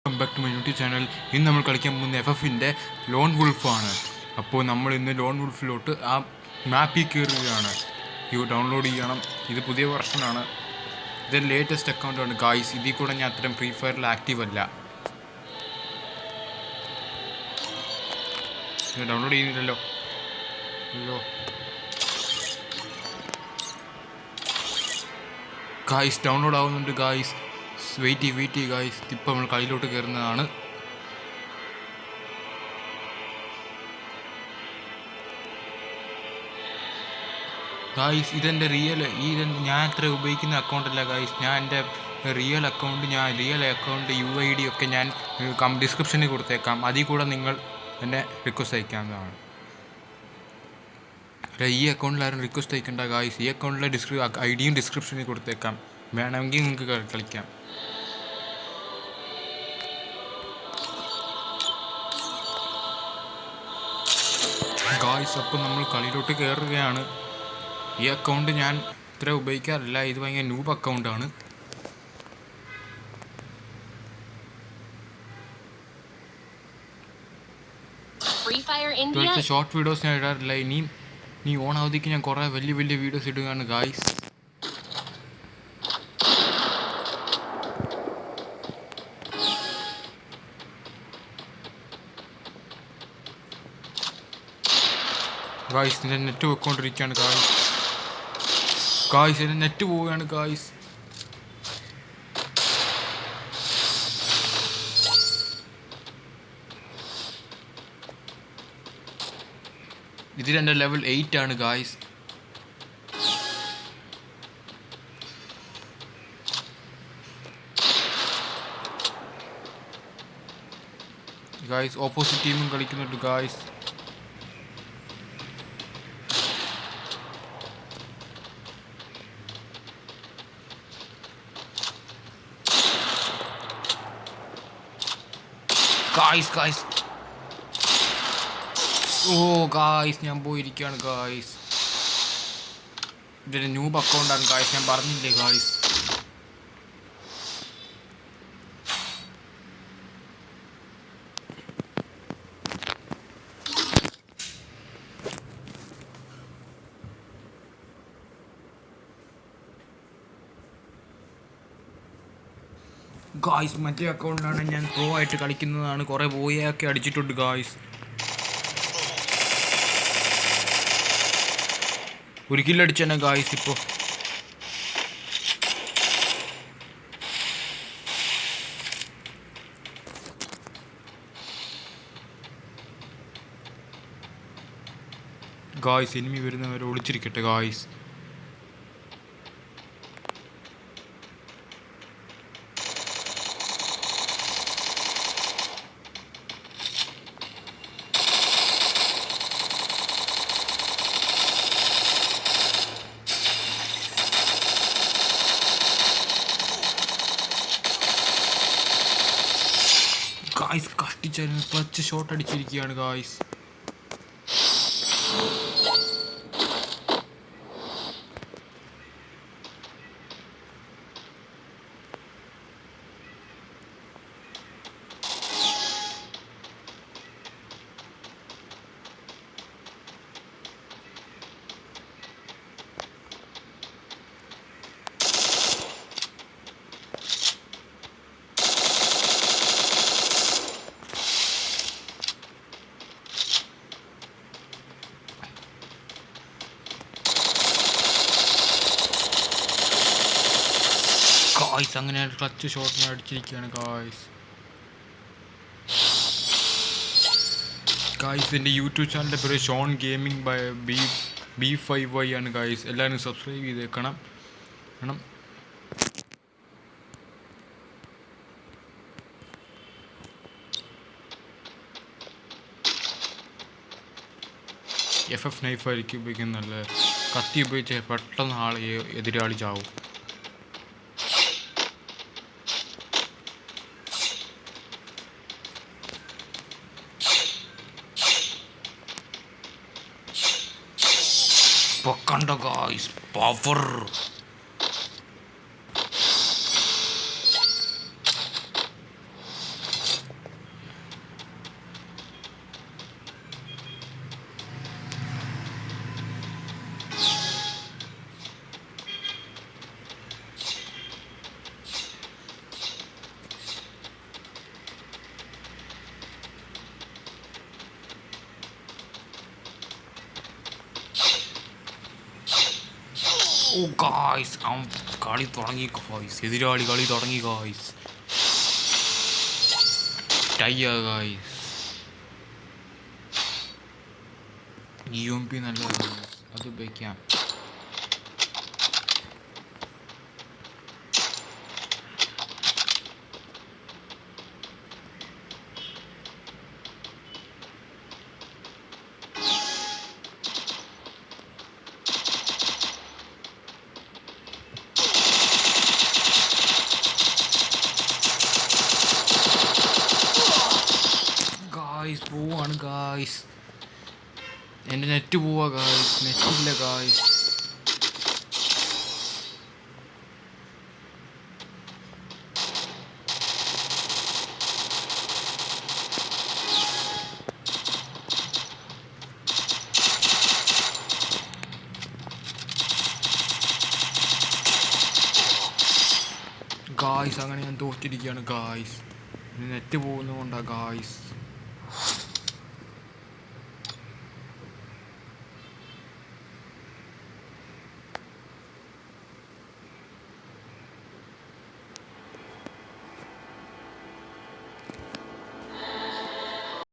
Welcome back to my YouTube channel. ഇന്ന് നമ്മൾ കളിക്കാൻ പോകുന്ന FFൻ്റെ ലോൺ വുൾഫാണ്. അപ്പോൾ നമ്മൾ ഇന്ന് ലോൺ വുൾഫിലോട്ട് ആ മാപ്പിൽ കയറുകയാണ്. ഡൗൺലോഡ് ചെയ്യണം. ഇത് പുതിയ വെർഷനാണ്. ഇത് ലേറ്റസ്റ്റ് അക്കൗണ്ടാണ് ഗായ്സ്. ഇതിൽ കൂടെ ഞാൻ അത്രയും ഫ്രീ ഫയറിൽ ആക്റ്റീവ് അല്ല. ഡൗൺലോഡ് ചെയ്യുന്നില്ലല്ലോ. ഗായ്സ് ഡൗൺലോഡ് ആവുന്നുണ്ട് ഗായ്സ്. വെയിറ്റ് ചെയ്യ് ഗായ്സ്. ഇപ്പം നമ്മൾ കളിയിലോട്ട് കയറുന്നതാണ്. ഗായ്സ് ഇതെൻ്റെ ഞാൻ അത്ര ഉപയോഗിക്കുന്ന അക്കൗണ്ടല്ല ഗായ്സ്. ഞാൻ എൻ്റെ റിയൽ അക്കൗണ്ട് UID ഒക്കെ ഞാൻ ഡിസ്ക്രിപ്ഷനിൽ കൊടുത്തേക്കാം. അതിൽ കൂടെ നിങ്ങൾ എന്നെ റിക്വസ്റ്റ് അയക്കാവുന്നതാണ്. ഈ അക്കൗണ്ടിൽ ആരും റിക്വസ്റ്റ് അയക്കണ്ട ഗായ്സ്. ഈ അക്കൗണ്ടിലെ ID ഡിസ്ക്രിപ്ഷനിൽ കൊടുത്തേക്കാം. വേണമെങ്കിൽ നിങ്ങൾക്ക് കളിക്കാം. ഗായ്സ് അപ്പോൾ നമ്മൾ കളിയിലോട്ട് കയറുകയാണ്. ഈ അക്കൗണ്ട് ഞാൻ ഇത്ര ഉപയോഗിക്കാറില്ല. ഇത് ഭയങ്കര നൂബ് അക്കൗണ്ടാണ്. ഇപ്പോഴത്തെ ഷോർട്ട് വീഡിയോസ് ഞാൻ ഇടാറില്ല. നീ ഓൺ അവധിക്ക് ഞാൻ കുറേ വലിയ വീഡിയോസ് ഇടുകയാണ് ഗായ്സ്. ഗായ്സ് എൻ്റെ നെറ്റ് പോയിക്കൊണ്ടിരിക്കുകയാണ് ഗായ്സ് എൻ്റെ നെറ്റ് പോവുകയാണ് ഗായ്സ്. ഇതിലെൻ്റെ ലെവൽ 8 ആണ് ഗായ്സ്. ഗായ്സ് ഓപ്പോസിറ്റ് ടീമും കളിക്കുന്നുണ്ട് ഗായ്സ്. ഗായ്സ് ഗായ്സ് ഞാൻ പോയിരിക്കുകയാണ് ഗായ്സ്. ഇതൊരു ന്യൂബ് അക്കൗണ്ടാണ് ഗായ്സ്. ഞാൻ പറഞ്ഞില്ലേ ഗായ്സ്. ഗായ്സ് മറ്റേ അക്കൗണ്ടിലാണ് ഞാൻ പ്രോ ആയിട്ട് കളിക്കുന്നതാണ്. കുറേ ബോയൊക്കെ അടിച്ചിട്ടുണ്ട് ഗായ്സ്. ഒരു കില്ലടിച്ചെന്നെ ഗായ്സ്. ഇപ്പോൾ ഗായ്സ് എനിമി വരുന്നവരെ ഒളിച്ചിരിക്കട്ടെ ഗായ്സ്. ഗായ്സ് കഷ്ടിച്ചാലും ക്ലച്ച് ഷോട്ട് അടിച്ചിരിക്കുകയാണ് ഗായ്സ്. ഗായ്സ് അങ്ങനെ ക്ലച്ച് ഷോട്ടിനെ അടിച്ചിരിക്കുകയാണ് ഗായ്സ്. എൻ്റെ യൂട്യൂബ് ചാനലിൻ്റെ പേര് ഷോൺ ഗെയിമിംഗ് ബൈ B5Y ആണ് ഗായ്സ്. എല്ലാവരും സബ്സ്ക്രൈബ് ചെയ്തേക്കണം. FF നൈഫായിരിക്കും ഉപയോഗിക്കുന്നത്. നല്ല കത്തി ഉപയോഗിച്ച് പെട്ടെന്ന് എതിരാളി ചാവും. കണ്ട ഗായ്സ് പവർ. ഓ ഗായ്സ്, അവൻ കളി തുടങ്ങി ഗായ്സ്, എതിരാളി കളി തുടങ്ങി ഗായ്സ്. ടൈയാ ഗായ്സ്. UMP നല്ലതാണ്, അത് ഉപയോഗിക്കാം. ഗായ്സ് പോവാണ് ഗായ്സ്, എൻ്റെ നെറ്റ് പോവാ ഗായ്സ്, നെറ്റില്ല ഗായ്സ്. ഗായ്സ് അങ്ങനെ ഞാൻ തോറ്റിരിക്കുകയാണ് ഗായ്സ്, നെറ്റ് പോകുന്നതുകൊണ്ടാണ് ഗായ്സ്.